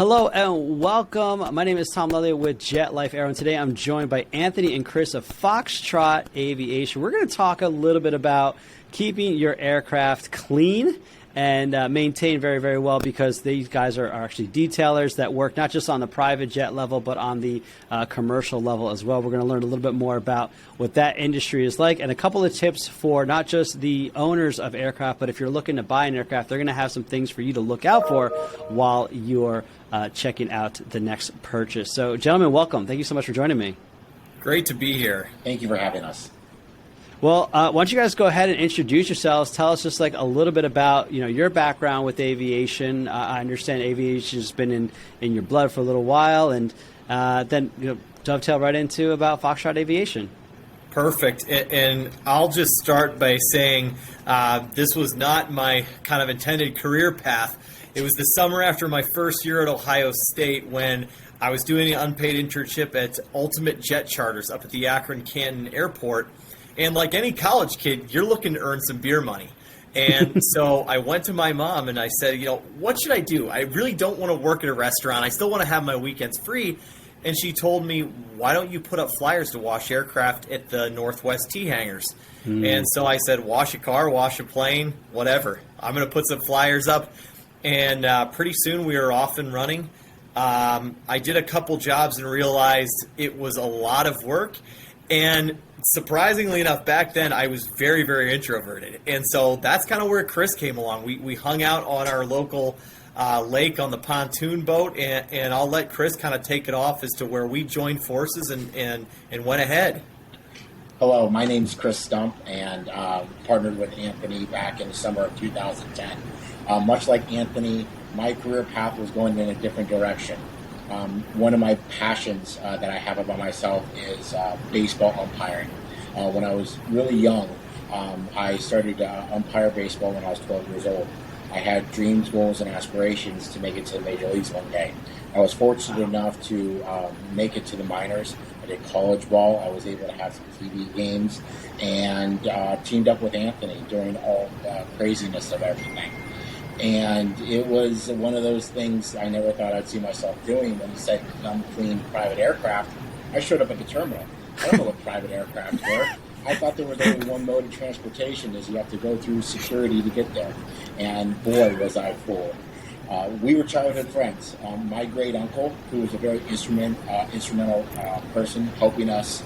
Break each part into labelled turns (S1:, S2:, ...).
S1: Hello and welcome. My name is Tom Lelyo with JetLife Aero, and today I'm joined by Anthony and Chris of Foxtrot Aviation. We're going to talk a little bit about keeping your aircraft clean and maintained very, very well, because these guys are actually detailers that work not just on the private jet level, but on the commercial level as well. We're going to learn a little bit more about what that industry is like, and a couple of tips for not just the owners of aircraft, but if you're looking to buy an aircraft, they're going to have some things for you to look out for while you're checking out the next purchase. So, gentlemen, welcome. Thank you so much for joining me.
S2: Great to be here.
S3: Thank you for having us.
S1: Well, why don't you guys go ahead and introduce yourselves? Tell us just like a little bit about your background with aviation. I understand aviation has been in your blood for a little while, and then dovetail right into about Foxtrot Aviation.
S2: Perfect. And I'll just start by saying this was not my kind of intended career path. It was the summer after my first year at Ohio State when I was doing an unpaid internship at Ultimate Jet Charters up at the Akron-Canton Airport. And like any college kid, you're looking to earn some beer money. And so I went to my mom and I said, what should I do? I really don't want to work at a restaurant. I still want to have my weekends free. And she told me, why don't you put up flyers to wash aircraft at the Northwest T hangars? And so I said, wash a car, wash a plane, whatever. I'm going to put some flyers up. And pretty soon we were off and running. I did a couple jobs and realized it was a lot of work. And surprisingly enough, back then I was very, very introverted. And so that's kind of where Chris came along. We hung out on our local lake on the pontoon boat, and I'll let Chris kind of take it off as to where we joined forces and went ahead.
S3: Hello, my name's Chris Stump, and partnered with Anthony back in the summer of 2010. Much like Anthony, my career path was going in a different direction. One of my passions that I have about myself is baseball umpiring. When I was really young, I started to umpire baseball when I was 12 years old. I had dreams, goals, and aspirations to make it to the major leagues one day. I was fortunate enough to make it to the minors. I did college ball. I was able to have some TV games, and teamed up with Anthony during all the craziness of everything. And it was one of those things I never thought I'd see myself doing. When he said, come clean private aircraft, I showed up at the terminal. I don't know what private aircraft were. I thought there was only one mode of transportation, is you have to go through security to get there. And boy, was I fooled. We were childhood friends. My great uncle, who was a very instrumental person helping us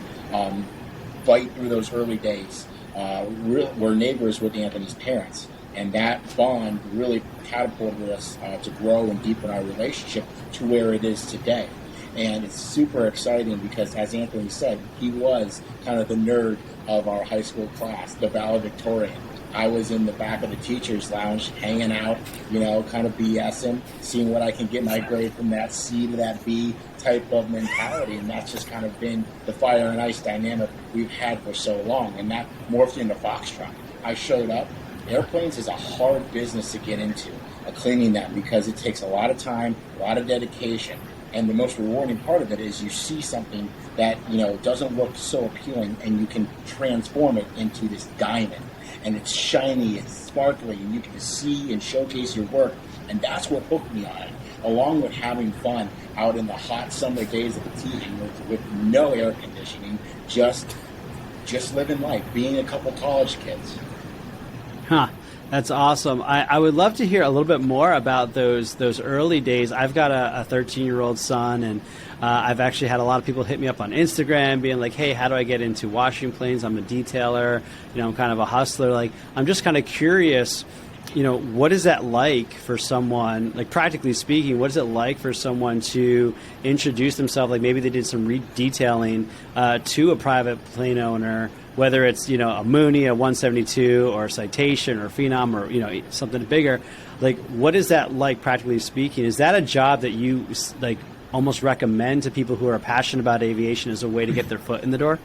S3: fight through those early days, were neighbors with Anthony's parents. And that bond really catapulted us to grow and deepen our relationship to where it is today. And it's super exciting because, as Anthony said, he was kind of the nerd of our high school class, the valedictorian. I was in the back of the teacher's lounge hanging out, kind of BSing, seeing what I can get my grade from that C to that B type of mentality. And that's just kind of been the fire and ice dynamic we've had for so long. And that morphed into Foxtrot. I showed up. Airplanes is a hard business to get into, cleaning them, because it takes a lot of time, a lot of dedication. And the most rewarding part of it is you see something that, doesn't look so appealing, and you can transform it into this diamond. And it's shiny, it's sparkly, and you can see and showcase your work. And that's what hooked me on it, along with having fun out in the hot summer days of the T hangars with no air conditioning, just living life, being a couple college kids.
S1: Huh. That's awesome. I would love to hear a little bit more about those early days. I've got a 13-year-old son, and I've actually had a lot of people hit me up on Instagram being like, hey, how do I get into washing planes? I'm a detailer. I'm kind of a hustler. Like, I'm just kind of curious, what is that like for someone, like practically speaking, what is it like for someone to introduce themselves, like maybe they did some detailing to a private plane owner, whether it's, a Mooney, a 172, or a Citation, or Phenom, or, something bigger. Like, what is that like, practically speaking? Is that a job that you, like, almost recommend to people who are passionate about aviation as a way to get their foot in the door?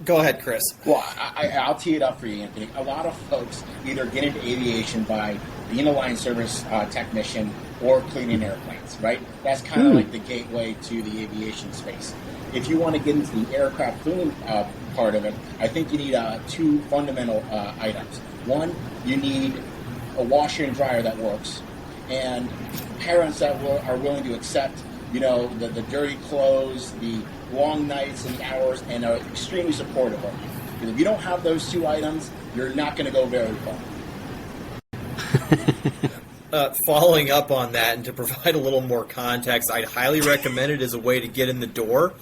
S2: Go ahead, Chris.
S3: Well, I'll tee it up for you, Anthony. A lot of folks either get into aviation by being a line service technician or cleaning airplanes, right? That's kind of like the gateway to the aviation space. If you want to get into the aircraft cleaning part of it, I think you need two fundamental items. One, you need a washer and dryer that works. and parents that are willing to accept, the dirty clothes, the long nights and hours, and are extremely supportive of you. Because if you don't have those two items, you're not going to go very far.
S2: Following up on that, and to provide a little more context, I'd highly recommend it as a way to get in the door.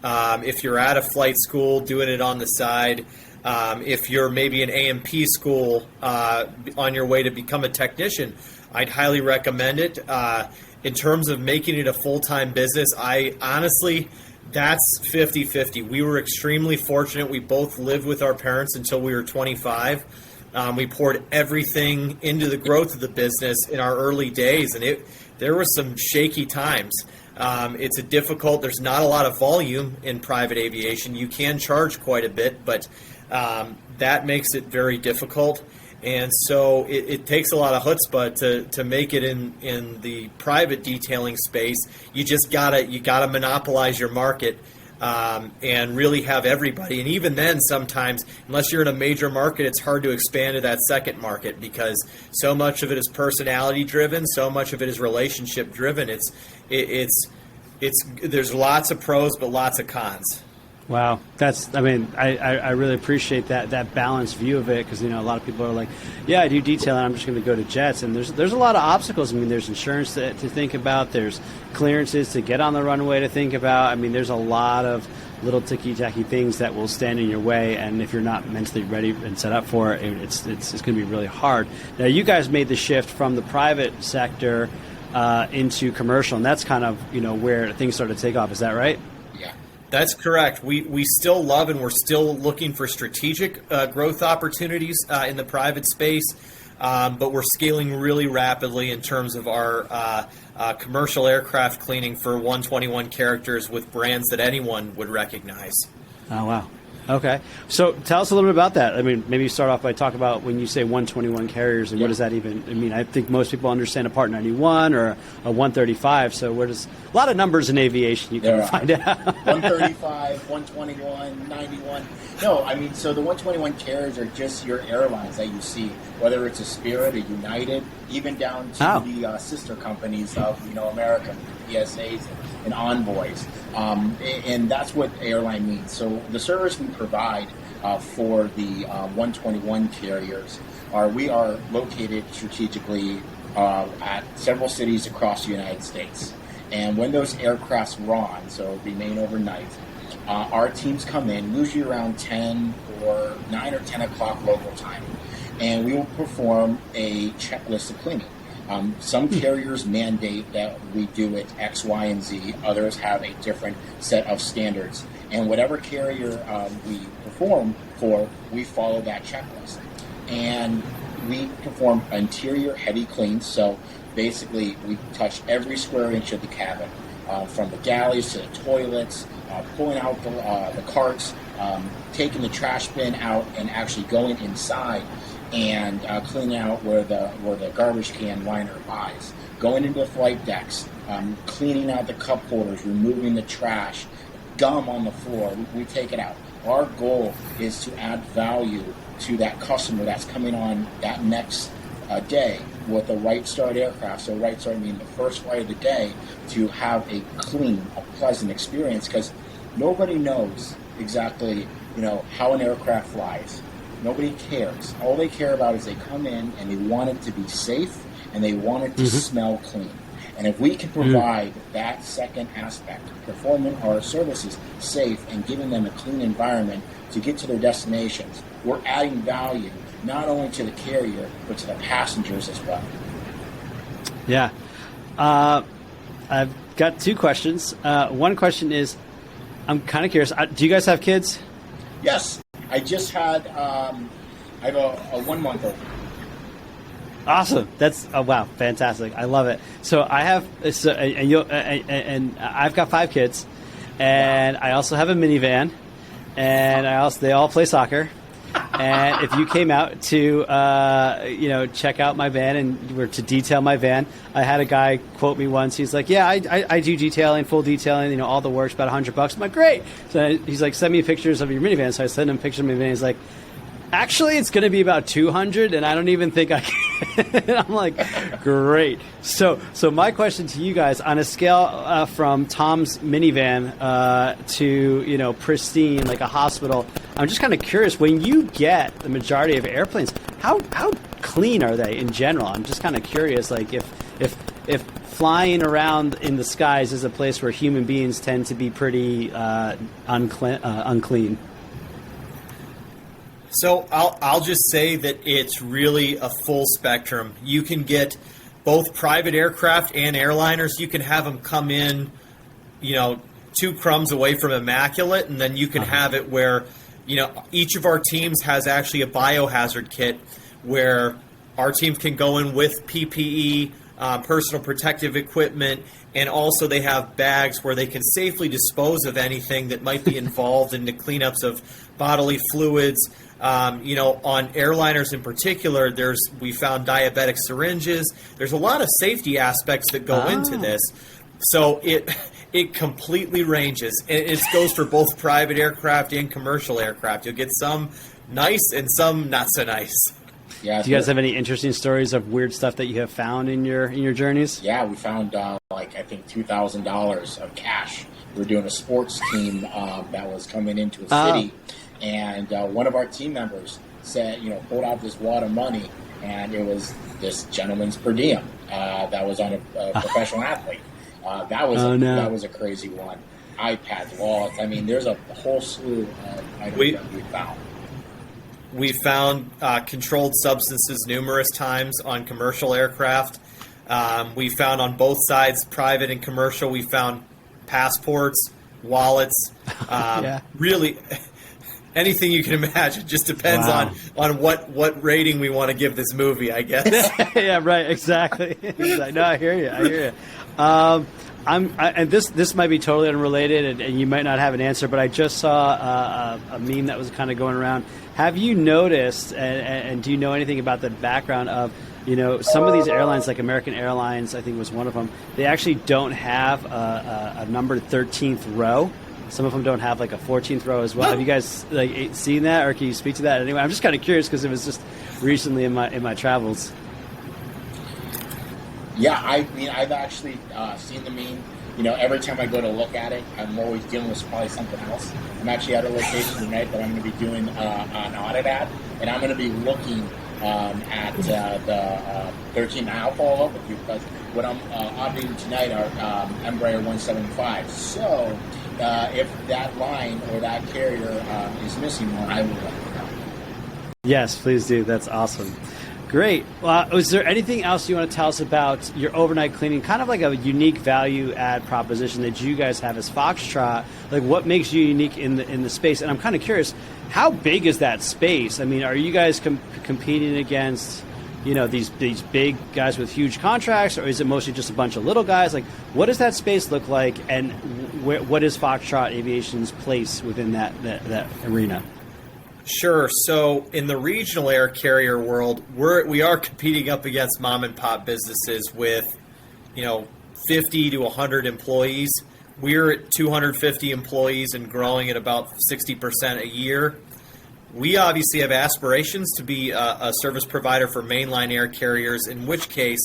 S2: If you're at a flight school, doing it on the side. If you're maybe an A&P school on your way to become a technician, I'd highly recommend it. In terms of making it a full-time business, I honestly, that's 50-50. We were extremely fortunate. We both lived with our parents until we were 25. We poured everything into the growth of the business in our early days, and there were some shaky times. There's not a lot of volume in private aviation. You can charge quite a bit, but that makes it very difficult. And so it takes a lot of chutzpah to make it in the private detailing space. You just gotta monopolize your market and really have everybody. And even then, sometimes, unless you're in a major market, it's hard to expand to that second market because so much of it is personality driven, so much of it is relationship driven. There's lots of pros but lots of cons.
S1: Wow, I really appreciate that balanced view of it because a lot of people are like, yeah, I do detailing, I'm just going to go to jets, and there's a lot of obstacles. There's insurance to think about, there's clearances to get on the runway to think about. There's a lot of little ticky-tacky things that will stand in your way, and if you're not mentally ready and set up for it, it's going to be really hard. Now, you guys made the shift from the private sector into commercial, and that's kind of where things started to take off. Is that right?
S2: That's correct. We still love and we're still looking for strategic growth opportunities in the private space, but we're scaling really rapidly in terms of our commercial aircraft cleaning for 121 characters with brands that anyone would recognize.
S1: Oh, wow. Okay. So tell us a little bit about that. Maybe you start off by talking about when you say 121 carriers and what does that even mean? I think most people understand a Part 91 or a 135. So a lot of numbers in aviation you can find out.
S3: 135, 121, 91. No, so the 121 carriers are just your airlines that you see, whether it's a Spirit, a United, even down to the sister companies of, American, PSAs and Envoys. And that's what airline means. So the service we provide for the 121 carriers we are located strategically at several cities across the United States. And when those aircrafts run, so remain overnight, our teams come in usually around 10 or 9 or 10 o'clock local time, and we will perform a checklist of cleaning. Some carriers mandate that we do it X, Y, and Z. Others have a different set of standards. And whatever carrier we perform for, we follow that checklist. And we perform interior heavy cleans. So basically, we touch every square inch of the cabin, from the galleys to the toilets, pulling out the carts, taking the trash bin out, and actually going inside and cleaning out where the garbage can liner lies, going into the flight decks, cleaning out the cup holders, removing the trash, gum on the floor, we take it out. Our goal is to add value to that customer that's coming on that next day with a right start aircraft. So right start meaning the first flight of the day, to have a clean, a pleasant experience, because nobody knows exactly how an aircraft flies. Nobody cares. All they care about is they come in and they want it to be safe and they want it to smell clean. And if we can provide that second aspect, performing our services safe and giving them a clean environment to get to their destinations, we're adding value not only to the carrier but to the passengers as well.
S1: Yeah. I've got two questions. One question is, I'm kind of curious, do you guys have kids?
S3: Yes. I just had, I have a 1 month old.
S1: Awesome. That's wow, fantastic. I love it. So I have and I've got 5 kids, and I also have a minivan, and they all play soccer. And if you came out to check out my van and were to detail my van, I had a guy quote me once. He's like, "Yeah, I do detailing, full detailing. All the work's about $100." I'm like, "Great." So he's like, "Send me pictures of your minivan." So I send him pictures of my van. He's like, "Actually, it's going to be about $200, and I don't even think I I'm like, great. So my question to you guys, on a scale from Tom's minivan to pristine like a hospital, I'm just kind of curious. When you get the majority of airplanes, how clean are they in general? I'm just kind of curious, like if flying around in the skies is a place where human beings tend to be pretty unclean.
S2: So I'll just say that it's really a full spectrum. You can get both private aircraft and airliners. You can have them come in, 2 crumbs away from immaculate, and then you can have it where, each of our teams has actually a biohazard kit where our team can go in with PPE, personal protective equipment, and also they have bags where they can safely dispose of anything that might be involved in the cleanups of bodily fluids. On airliners in particular, we found diabetic syringes. There's a lot of safety aspects that go into this. So it completely ranges. It goes for both private aircraft and commercial aircraft. You'll get some nice and some not so nice.
S3: Yeah.
S1: Do you guys have any interesting stories of weird stuff that you have found in your journeys?
S3: Yeah, we found I think $2,000 of cash. We were doing a sports team that was coming into a city, and one of our team members said, pulled out this wad of money, and it was this gentleman's per diem that was on a professional athlete. That was a crazy one. iPads, wallets. I mean, there's a whole slew of items that we found.
S2: We found controlled substances numerous times on commercial aircraft. We found on both sides, private and commercial, we found passports, wallets, really anything you can imagine. Just depends on what rating we want to give this movie, I guess.
S1: Yeah, right, exactly. No, I hear you. And this might be totally unrelated, and you might not have an answer, but I just saw a meme that was kind of going around. Have you noticed, and do you know anything about the background of, some of these airlines, like American Airlines, I think was one of them, they actually don't have a numbered 13th row. Some of them don't have like a 14th row as well. Have you guys seen that, or can you speak to that anyway? I'm just kind of curious because it was just recently in my travels.
S3: Yeah, I've actually seen the meme. Every time I go to look at it, I'm always dealing with probably something else. I'm actually at a location tonight that I'm going to be doing an audit at, and I'm going to be looking at the 13. I'll follow up with you because what I'm auditing tonight are Embraer 175. So if that line or that carrier is missing one, I will let you know.
S1: Yes, please do. That's awesome. Great. Well, is there anything else you want to tell us about your overnight cleaning? Kind of like a unique value add proposition that you guys have as Foxtrot. Like, what makes you unique in the space? And I'm kind of curious, how big is that space? I mean, are you guys competing against, these big guys with huge contracts, or is it mostly just a bunch of little guys? Like, what does that space look like, and what is Foxtrot Aviation's place within that arena?
S2: Sure. So in the regional air carrier world, we are competing up against mom and pop businesses with, 50 to 100 employees. We're at 250 employees and growing at about 60% a year. We obviously have aspirations to be a service provider for mainline air carriers, in which case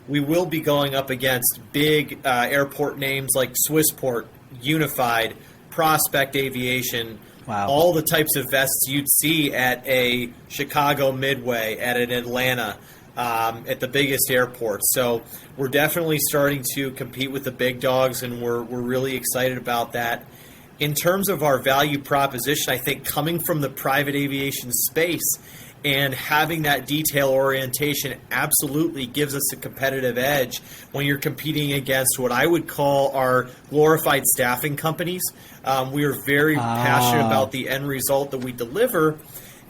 S2: we will be going up against big airport names like Swissport, Unified, Prospect Aviation.
S1: Wow.
S2: All the types of vests you'd see at a Chicago Midway, at an Atlanta, at the biggest airports. So we're definitely starting to compete with the big dogs, and we're really excited about that. In terms of our value proposition, I think coming from the private aviation space and having that detail orientation absolutely gives us a competitive edge when you're competing against what I would call our glorified staffing companies. We are very passionate about the end result that we deliver.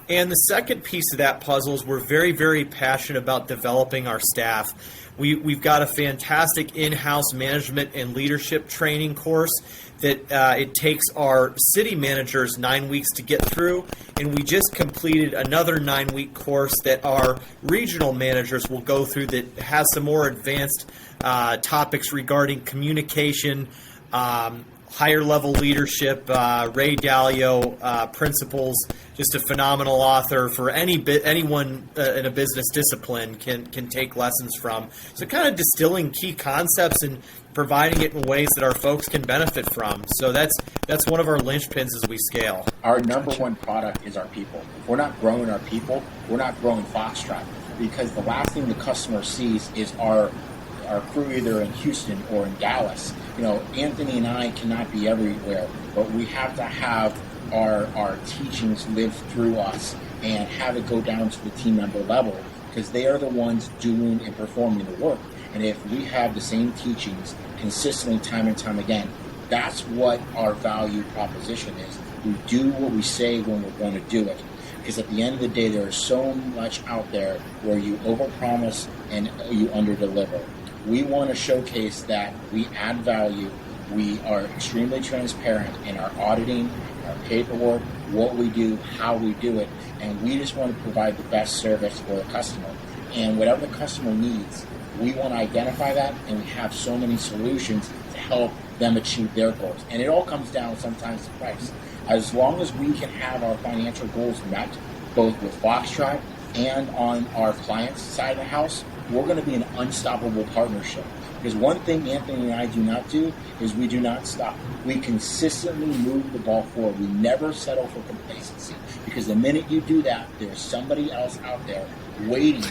S2: And the second piece of that puzzle is we're very, very passionate about developing our staff. We've got a fantastic in-house management and leadership training course that it takes our city managers 9 weeks to get through, and we just completed another 9-week course that our regional managers will go through that has some more advanced topics regarding communication, higher level leadership. Ray Dalio, Principles, just a phenomenal author for anyone in a business discipline can take lessons from. So kind of distilling key concepts and providing it in ways that our folks can benefit from. So that's one of our linchpins as we scale.
S3: Our number one product is our people. If we're not growing our people, we're not growing Foxtrot, because the last thing the customer sees is our crew either in Houston or in Dallas. Anthony and I cannot be everywhere, but we have to have our teachings live through us and have it go down to the team member level, because they are the ones doing and performing the work. And if we have the same teachings consistently time and time again, that's what our value proposition is. We do what we say when we're going to do it. Because at the end of the day, there is so much out there where you overpromise and you underdeliver. We want to showcase that we add value. We are extremely transparent in our auditing, our paperwork, what we do, how we do it, and we just want to provide the best service for the customer. And whatever the customer needs, we want to identify that, and we have so many solutions to help them achieve their goals. And it all comes down sometimes to price. As long as we can have our financial goals met, both with Foxtrot and on our client's side of the house, we're going to be an unstoppable partnership. Because one thing Anthony and I do not do is we do not stop. We consistently move the ball forward. We never settle for complacency. Because the minute you do that, there's somebody else out there waiting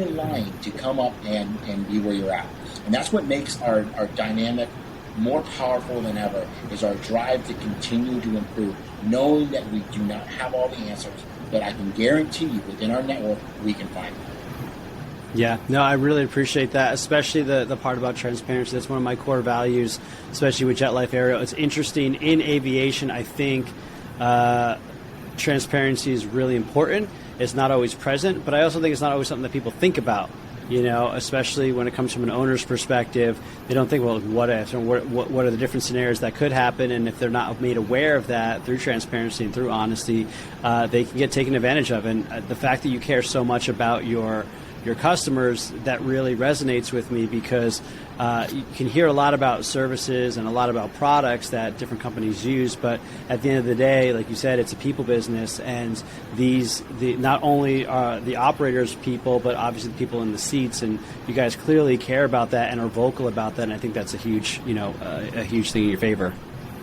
S3: in line to come up and be where you're at. And that's what makes our dynamic more powerful than ever, is our drive to continue to improve, knowing that we do not have all the answers, but I can guarantee you within our network, we can find them.
S1: Yeah, no, I really appreciate that, especially the part about transparency. That's one of my core values, especially with JetLife Aerial. It's interesting, in aviation, I think transparency is really important. It's not always present, but I also think it's not always something that people think about, especially when it comes from an owner's perspective. They don't think, well, what if, and what are the different scenarios that could happen, and if they're not made aware of that through transparency and through honesty, they can get taken advantage of. And the fact that you care so much about your customers, that really resonates with me, because you can hear a lot about services and a lot about products that different companies use, but at the end of the day, like you said, it's a people business, and not only are the operators people, but obviously the people in the seats, and you guys clearly care about that and are vocal about that, and I think that's a huge thing in your favor.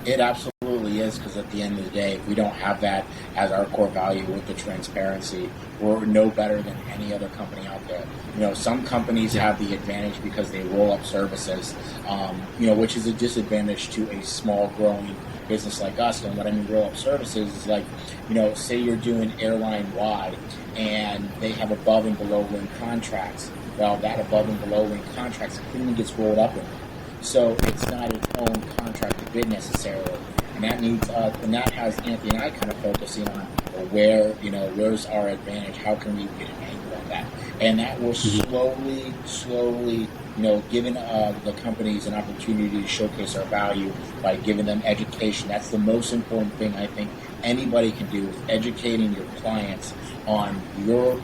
S3: It absolutely is, because at the end of the day, if we don't have that as our core value with the transparency, we're no better than any other company out there. Some companies have the advantage because they roll up services, which is a disadvantage to a small growing business like us. And what I mean roll up services is like, say you're doing airline wide and they have above and below wing contracts. Well, that above and below wing contracts clearly gets rolled up in it. So it's not its own contract to bid necessarily, and that needs and that has Anthony and I kind of focusing on where's our advantage, how can we get an angle on that, and that will slowly, giving the companies an opportunity to showcase our value by giving them education. That's the most important thing I think anybody can do, is educating your clients on your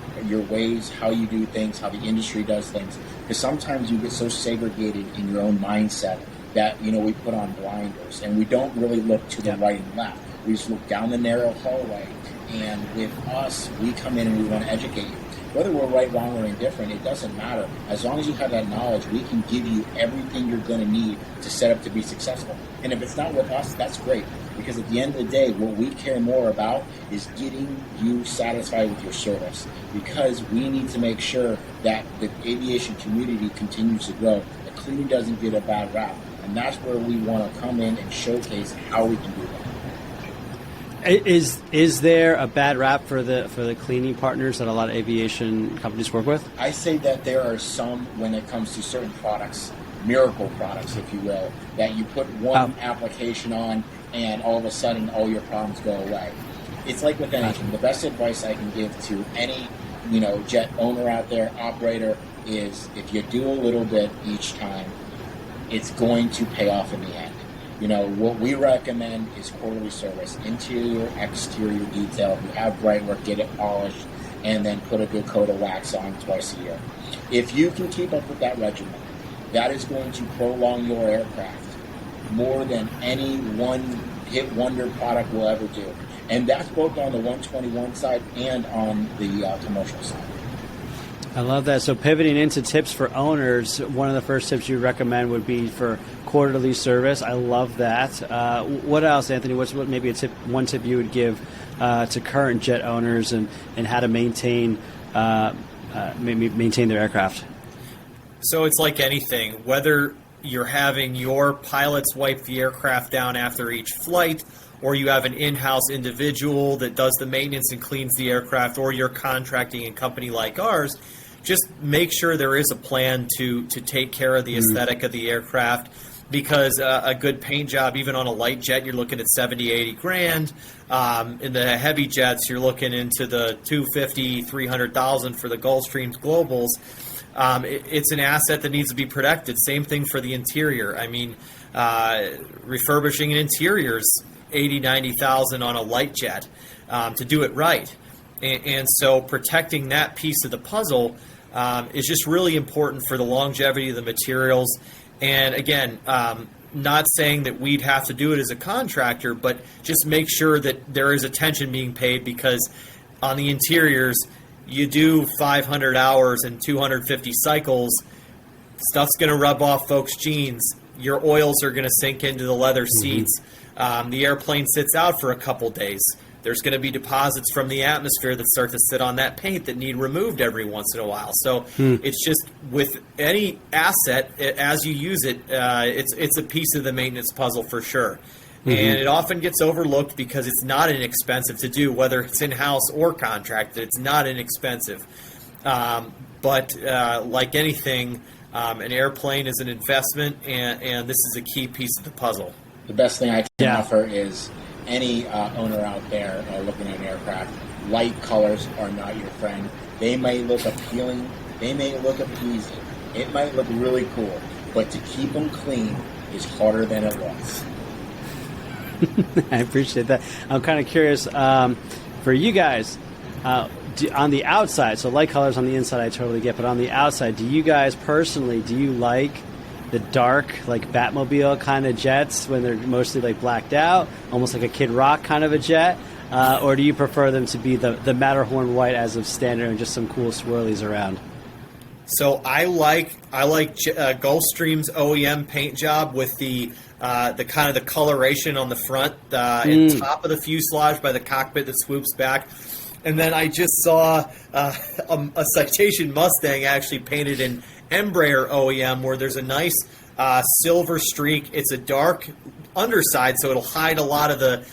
S3: ways, how you do things, how the industry does things. Because sometimes you get so segregated in your own mindset that, we put on blinders and we don't really look to the right and left. We just look down the narrow hallway, and with us, we come in and we want to educate you. Whether we're right, wrong, or indifferent, it doesn't matter. As long as you have that knowledge, we can give you everything you're going to need to set up to be successful. And if it's not with us, that's great. Because at the end of the day, what we care more about is getting you satisfied with your service. Because we need to make sure that the aviation community continues to grow. The cleaning doesn't get a bad rap. And that's where we want to come in and showcase how we can do that.
S1: Is there a bad rap for the cleaning partners that a lot of aviation companies work with?
S3: I say that there are some, when it comes to certain products, miracle products, if you will, that you put one application on and all of a sudden all your problems go away. It's like with anything. The best advice I can give to any jet owner out there, operator, is if you do a little bit each time, it's going to pay off in the end. What we recommend is quarterly service, interior, exterior detail. If you have bright work, get it polished, and then put a good coat of wax on twice a year. If you can keep up with that regimen, that is going to prolong your aircraft more than any one hit wonder product will ever do. And that's both on the 121 side and on the commercial side.
S1: I love that. So pivoting into tips for owners, one of the first tips you recommend would be for quarterly service. I love that. What else, Anthony? What maybe one tip you would give to current jet owners and how to maintain their aircraft?
S2: So it's like anything, whether you're having your pilots wipe the aircraft down after each flight, or you have an in-house individual that does the maintenance and cleans the aircraft, or you're contracting a company like ours, just make sure there is a plan to take care of the aesthetic of the aircraft, because a good paint job, even on a light jet, you're looking at 70, 80 grand. In the heavy jets, you're looking into the 250, 300,000 for the Gulfstreams Globals. It's an asset that needs to be protected. Same thing for the interior. I mean, refurbishing an interior is 80, 90,000 on a light jet to do it right. And so protecting that piece of the puzzle is just really important for the longevity of the materials. And again, not saying that we'd have to do it as a contractor, but just make sure that there is attention being paid, because on the interiors, you do 500 hours and 250 cycles, stuff's going to rub off folks' jeans. Your oils are going to sink into the leather seats. The airplane sits out for a couple days. There's going to be deposits from the atmosphere that start to sit on that paint that need removed every once in a while. So it's just, with any asset, as you use it, it's a piece of the maintenance puzzle for sure. And it often gets overlooked because it's not inexpensive to do, whether it's in-house or contracted. It's not inexpensive. But like anything, an airplane is an investment, and this is a key piece of the puzzle.
S3: The best thing I can offer is any owner out there looking at an aircraft, light colors are not your friend. They may look appealing. They may look appeasing. It might look really cool. But to keep them clean is harder than it looks.
S1: I appreciate that. I'm kind of curious, for you guys, on the outside, so light colors on the inside I totally get, but on the outside, do you guys personally, do you like the dark, like Batmobile kind of jets when they're mostly like blacked out, almost like a Kid Rock kind of a jet? Or do you prefer them to be the Matterhorn white as of standard and just some cool swirlies around?
S2: So I like Gulfstream's OEM paint job with the kind of the coloration on the front and top of the fuselage by the cockpit that swoops back. And then I just saw a Citation Mustang actually painted in Embraer OEM, where there's a nice silver streak. It's a dark underside, so it'll hide a lot of the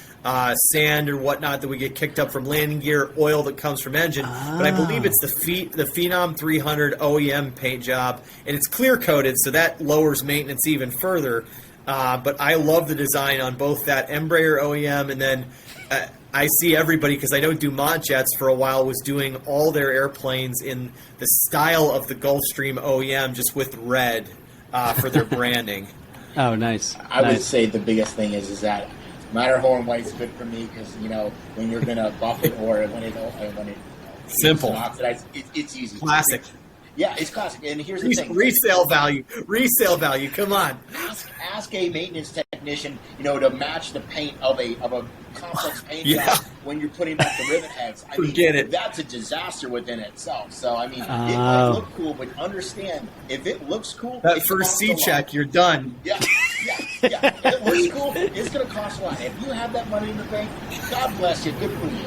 S2: sand or whatnot that we get kicked up from landing gear, oil that comes from engine. But I believe it's the Phenom 300 OEM paint job, and it's clear coated, so that lowers maintenance even further. But I love the design on both that Embraer OEM, and then I see everybody, because I know Dumont Jets for a while was doing all their airplanes in the style of the Gulfstream OEM, just with red for their branding.
S1: Oh, nice.
S3: I would say the biggest thing is that Matterhorn white's good for me, because when you're gonna buff it or when it
S2: simple,
S3: oxidize, it's easy.
S2: Classic.
S3: Yeah, it's classic. And here's the thing:
S2: resale value. Come on.
S3: Ask a maintenance technician, to match the paint of a complex paint job when you're putting back the rivet heads.
S2: Forget it.
S3: That's a disaster within itself. So it might look cool, but understand, if it looks cool,
S2: that first C check, you're done.
S3: Yeah. If it looks cool, it's going to cost a lot. If you have that money in the bank, God bless you. Good for you.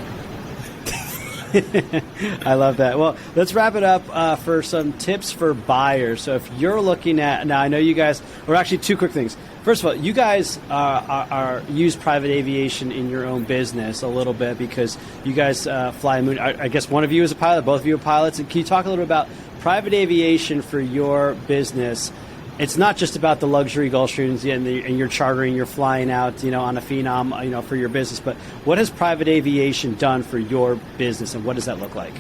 S1: I love that. Well, let's wrap it up for some tips for buyers. So if you're looking at, now I know you guys, or actually two quick things. First of all, you guys are use private aviation in your own business a little bit, because you guys fly a moon. I guess one of you is a pilot, both of you are pilots. And can you talk a little bit about private aviation for your business? It's not just about the luxury Gulfstreams and you're chartering, you're flying out, on a Phenom, for your business. But what has private aviation done for your business, and what does that look like?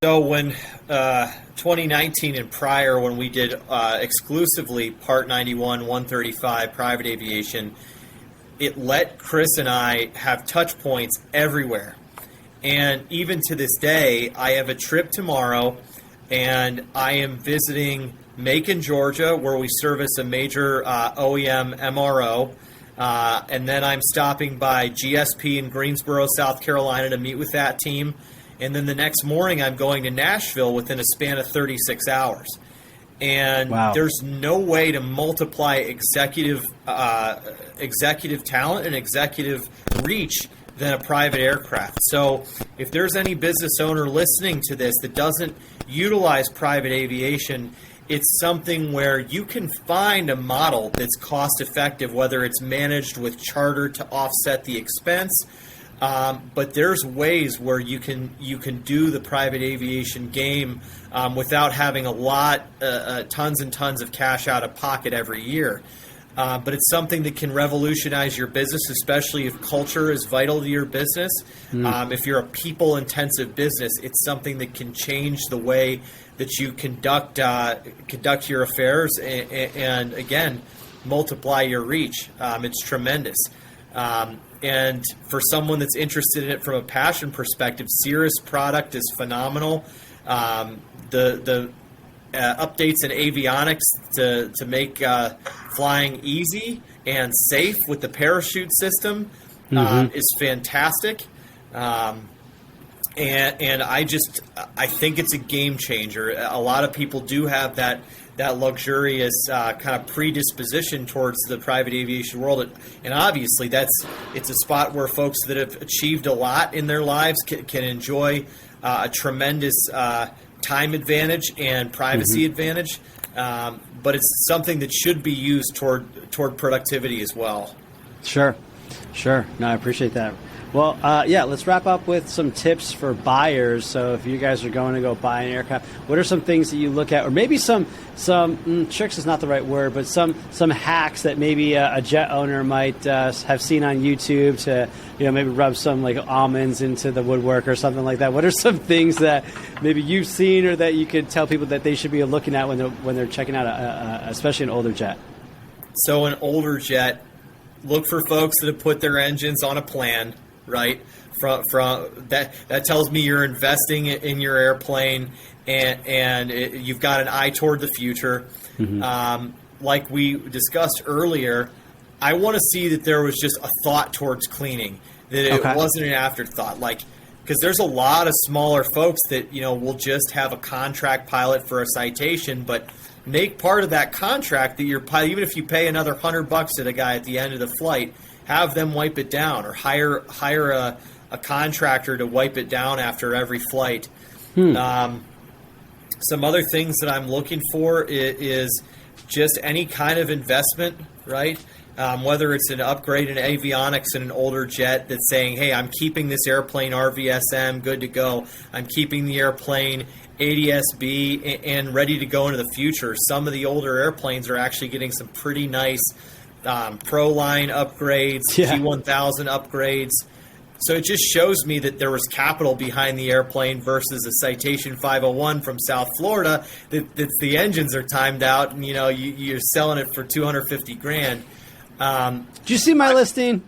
S2: So when 2019 and prior, when we did exclusively Part 91, 135 private aviation, it let Chris and I have touch points everywhere. And even to this day, I have a trip tomorrow, and I am visiting Macon, Georgia, where we service a major OEM MRO. And then I'm stopping by GSP in Greensboro, South Carolina to meet with that team. And then the next morning I'm going to Nashville within a span of 36 hours. And
S1: Wow.
S2: there's no way to multiply executive talent and executive reach than a private aircraft. So if there's any business owner listening to this that doesn't utilize private aviation, it's something where you can find a model that's cost effective, whether it's managed with charter to offset the expense. But there's ways where you can do the private aviation game without having tons and tons of cash out of pocket every year. But it's something that can revolutionize your business, especially if culture is vital to your business. If you're a people-intensive business, it's something that can change the way that you conduct your affairs and again, multiply your reach. It's tremendous. And for someone that's interested in it from a passion perspective, Cirrus product is phenomenal. The updates in avionics to make flying easy and safe with the parachute system is fantastic. And I think it's a game changer. A lot of people do have that luxurious kind of predisposition towards the private aviation world, and obviously it's a spot where folks that have achieved a lot in their lives can enjoy a tremendous time advantage and privacy advantage. But it's something that should be used toward productivity as well.
S1: Sure. No, I appreciate that. Well, let's wrap up with some tips for buyers. So if you guys are going to go buy an aircraft, what are some things that you look at, or maybe some tricks is not the right word, but some hacks that maybe a jet owner might have seen on YouTube to, maybe rub some like almonds into the woodwork or something like that. What are some things that maybe you've seen or that you could tell people that they should be looking at when they're checking out especially an older jet?
S2: So an older jet, look for folks that have put their engines on a plan. Right, from that tells me you're investing in your airplane and you've got an eye toward the future. Like we discussed earlier, I want to see that there was just a thought towards cleaning, that it wasn't an afterthought. Because there's a lot of smaller folks that will just have a contract pilot for a citation, but make part of that contract that your pilot, even if you pay another $100 to the guy at the end of the flight, have them wipe it down, or hire a contractor to wipe it down after every flight. Some other things that I'm looking for is just any kind of investment, right? Whether it's an upgrade in avionics in an older jet that's saying, hey, I'm keeping this airplane RVSM good to go. I'm keeping the airplane ADS-B and ready to go into the future. Some of the older airplanes are actually getting some pretty nice Pro Line upgrades, T1000 upgrades. So it just shows me that there was capital behind the airplane versus a Citation 501 from South Florida that's the engines are timed out and you're selling it for $250,000.
S1: Did you see my listing?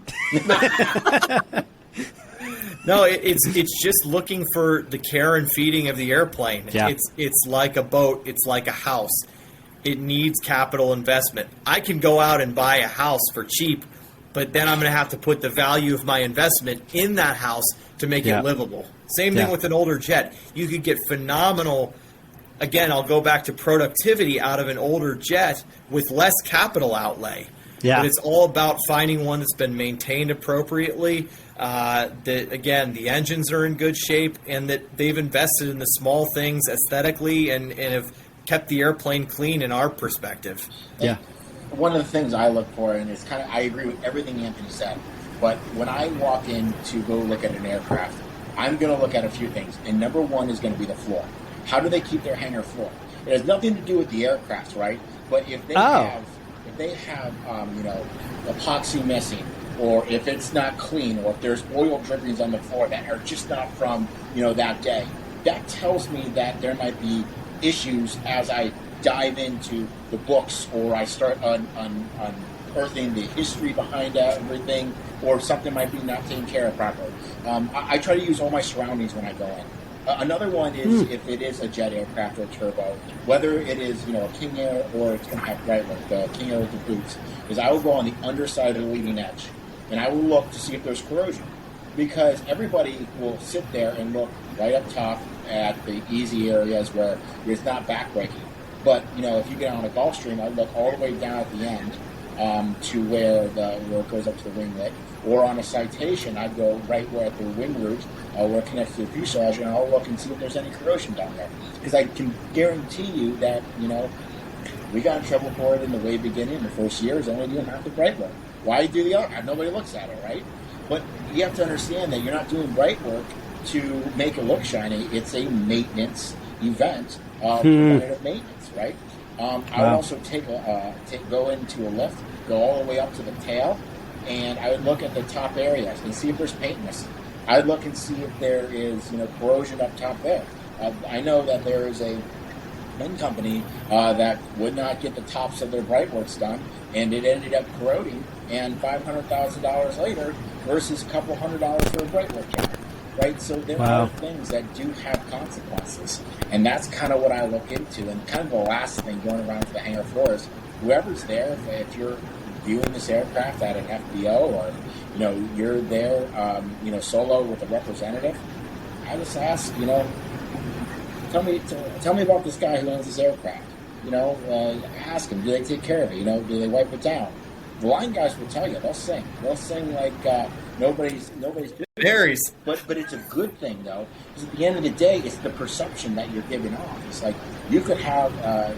S2: No, it's just looking for the care and feeding of the airplane.
S1: Yeah.
S2: It's like a boat. It's like a house. It needs capital investment. I can go out and buy a house for cheap, but then I'm going to have to put the value of my investment in that house to make it livable. Same thing with an older jet. You could get phenomenal, again, I'll go back to productivity out of an older jet with less capital outlay.
S1: Yeah.
S2: But it's all about finding one that's been maintained appropriately, that, again, the engines are in good shape, and that they've invested in the small things aesthetically and have kept the airplane clean in our perspective.
S1: Yeah.
S3: One of the things I look for, and it's I agree with everything Anthony said, but when I walk in to go look at an aircraft, I'm going to look at a few things. And number one is going to be the floor. How do they keep their hangar floor? It has nothing to do with the aircraft, right? But if they have epoxy missing, or if it's not clean, or if there's oil drippings on the floor that are just not from, that day, that tells me that there might be issues as I dive into the books, or I start unearthing the history behind everything, or something might be not taken care of properly. I try to use all my surroundings when I go in. Another one is if it is a jet aircraft or turbo, whether it is a King Air or it's going to have right work, the King Air with the boots, is I will go on the underside of the leading edge, and I will look to see if there's corrosion, because everybody will sit there and look right up top at the easy areas where it's not backbreaking. But if you get on a Gulfstream, I look all the way down at the end to where it goes up to the winglet, or on a Citation, I'd go right where at the wing root, where it connects to the fuselage, and I'll look and see if there's any corrosion down there. Because I can guarantee you that, we got in trouble for it in the way beginning, the first year, is only doing half the bright work. Why do the other? Nobody looks at it, right? But you have to understand that you're not doing bright work to make it look shiny. It's a maintenance event of preventative maintenance, right? I would also go into a lift, go all the way up to the tail, and I would look at the top areas and see if there's paint missing. I would look and see if there is corrosion up top there. I know that there is a main company that would not get the tops of their bright works done, and it ended up corroding, and $500,000 later versus a couple $100 for a bright work job. Right, so there are things that do have consequences, and that's kind of what I look into. And kind of the last thing going around to the hangar floor is whoever's there, if you're viewing this aircraft at an FBO, or you're there, solo with a representative, I just ask, tell me about this guy who owns this aircraft. Ask him, do they take care of it? Do they wipe it down? The line guys will tell you. They'll sing like nobody's
S2: varies.
S3: But it's a good thing, though, because at the end of the day, it's the perception that you're giving off. It's like you could have a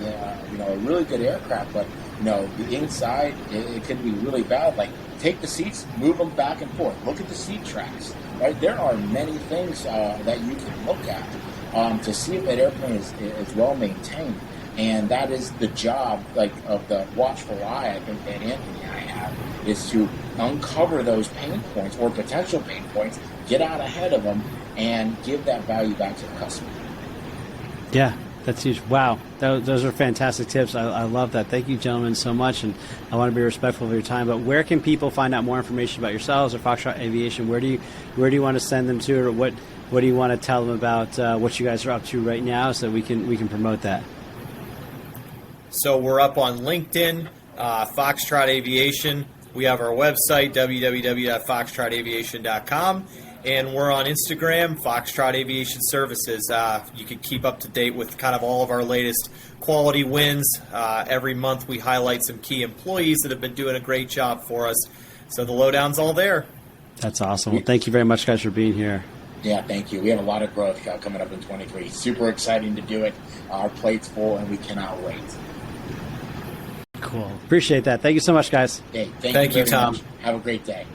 S3: really good aircraft, but the inside it could be really bad. Like, take the seats, move them back and forth. Look at the seat tracks. Right, there are many things that you can look at to see if that airplane is well maintained. And that is the job, of the watchful eye, I think, that Anthony and I have, is to uncover those pain points or potential pain points, get out ahead of them, and give that value back to the customer.
S1: Yeah, that's huge. Wow, those are fantastic tips. I love that. Thank you, gentlemen, so much. And I want to be respectful of your time. But where can people find out more information about yourselves or Foxtrot Aviation? Where do you want to send them to, or what do you want to tell them about what you guys are up to right now, so that we can promote that?
S2: So we're up on LinkedIn, Foxtrot Aviation. We have our website, www.foxtrotaviation.com. And we're on Instagram, Foxtrot Aviation Services. You can keep up to date with kind of all of our latest quality wins. Every month we highlight some key employees that have been doing a great job for us. So the lowdown's all there.
S1: That's awesome. Well, thank you very much, guys, for being here.
S3: Yeah, thank you. We have a lot of growth coming up in 23. Super exciting to do it. Our plate's full, and we cannot wait.
S1: Cool. Appreciate that. Thank you so much, guys.
S3: Hey,
S2: thank you, Tom.
S3: Much. Have a great day.